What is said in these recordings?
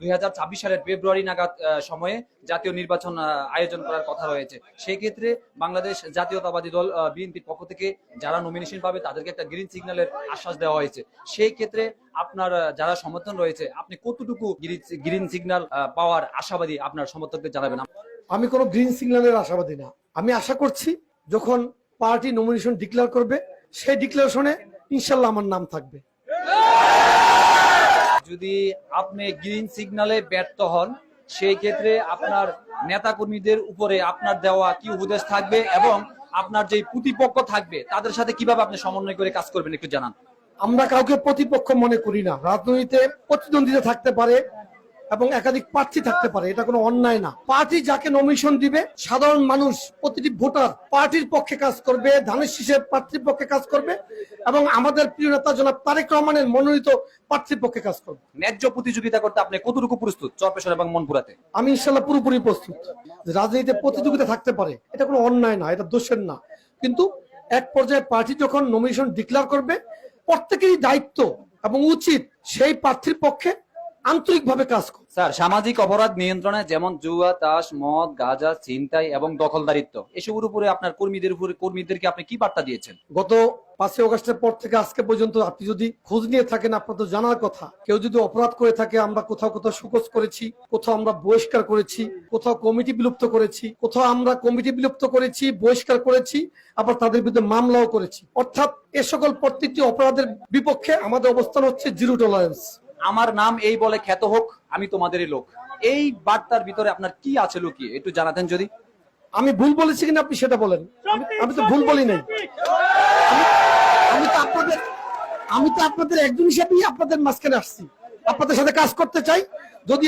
2026 সালের ফেব্রুয়ারি নাগাদ সময়ে জাতীয় নির্বাচন আয়োজন করার কথা রয়েছে। সেই ক্ষেত্রে বাংলাদেশ জাতীয়তাবাদী দল বিএনপির পক্ষ থেকে যারা নমিনেশন পাবে তাদেরকে একটা গ্রিন সিগন্যালের আশ্বাস দেওয়া হয়েছে। সেই ক্ষেত্রে আপনার যারা সমর্থন রয়েছে, আপনি কতটুকু গ্রিন সিগন্যাল পাওয়ার আশাবাদী আপনার সমর্থকদের জানাবেন? আমি কোনো গ্রিন সিগন্যালের আশাবাদী না। আমি আশা করছি যখন পার্টি নমিনেশন ডিক্লেয়ার করবে সেই ডিক্লারেশনে ইনশাল্লাহ আমার নাম থাকবে। যদি আপনি গ্রিন সিগন্যালে ব্যর্থ হন, সেই ক্ষেত্রে আপনার নেতাকর্মীদের উপরে আপনার দেওয়া কি উপদেশ থাকবে এবং আপনার যে প্রতিপক্ষ থাকবে তাদের সাথে কিভাবে আপনি সমন্বয় করে কাজ করবেন একটু জানান। আমরা কাউকে প্রতিপক্ষ মনে করি না। রাজনীতিতে প্রতিদ্বন্দ্বিতা থাকতে পারে এবং একাধিক প্রার্থী থাকতে পারে, এটা কোনো অন্যায় না। পার্টি যাকে নমিনেশন দিবে, সাধারণ মানুষ প্রতিটি ভোটার পার্টির পক্ষে কাজ করবে, ধানের শীষের প্রার্থীর পক্ষে কাজ করবে এবং আমাদের প্রিয় নেতা জনাব তারেক রহমানের মনোনীত প্রার্থীর পক্ষে কাজ করবে। ন্যায্য প্রতিযোগিতা করতে আপনি কতটুকু প্রস্তুত চরপেশন এবং মনপুরাতে? আমি ইনশাল্লাহ পুরোপুরি প্রস্তুত। রাজনীতিতে প্রতিযোগিতা থাকতে পারে, এটা কোনো অন্যায় না, এটা দোষের না। কিন্তু এক পর্যায়ে পার্টি যখন নমিনেশন ডিক্লেয়ার করবে, প্রত্যেকেরই দায়িত্ব এবং উচিত সেই প্রার্থীর পক্ষে আন্তরিকভাবে কাজ করে। স্যার, সামাজিক অপরাধ নিয়ন্ত্রণে যেমন জুয়া, তাস, মদ, গাঁজা, ছিনতাই এবং দখলদারিত্ব এসবের উপরে আপনার কর্মীদেরকে আপনি কি বার্তা দিয়েছেন? গত 5 আগস্টের পর থেকে আজকে পর্যন্ত আপনি যদি খোঁজ নিয়ে থাকেন, আপনার তো জানার কথা। কেউ যদি অপরাধ করে থাকে, আমরা কোথাও কোথাও শোকজ করেছি, কোথাও আমরা বহিষ্কার করেছি, কোথাও কমিটি বিলুপ্ত করেছি, কোথাও আমরা কমিটি বিলুপ্ত করেছি, বহিষ্কার করেছি, আবার তাদের বিরুদ্ধে মামলাও করেছি। অর্থাৎ এ সকল প্রত্যেকটি অপরাধের বিপক্ষে আমাদের অবস্থান হচ্ছে জিরো টলারেন্স। আমার নাম এই বলে খ্যাত হোক, আমি তোমাদেরই লোক, এই বার্তার ভিতরে আপনার কি আছে লুকিয়ে একটু জানাতেন যদি। আমি ভুল বলেছি কিনা আপনি সেটা বলেন। আমি তো ভুল বলি নাই। আমি তো আপনাদের একজন হিসেবেই আপনাদের মাঝখানে আসছি, আপনাদের সাথে কাজ করতে চাই। যদি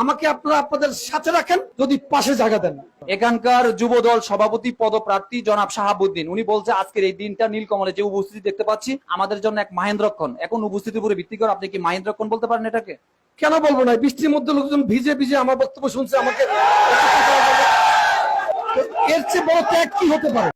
আমাকে আপনারা আপনাদের সাথে রাখেন, যদি পাশে জায়গা দেন। এখানকার যুবদল সভাপতি পদপ্রার্থী জনাব শাহাবুদ্দিন উনি বলছে আজকের এই দিনটা নীলকমলে যে উপস্থিতি দেখতে পাচ্ছি আমাদের জন্য এক মাহেন্দ্রক্ষণ। এখন উপস্থিতির উপরে ভিত্তি করে আপনি কি মাহেন্দ্রক্ষণ বলতে পারেন এটাকে? কেন বলবো না? বৃষ্টির মধ্যে লোকজন ভিজে ভিজে আমার বক্তব্য শুনছে, আমাকে এর চেয়ে বড় ত্যাগ কি হতে পারে?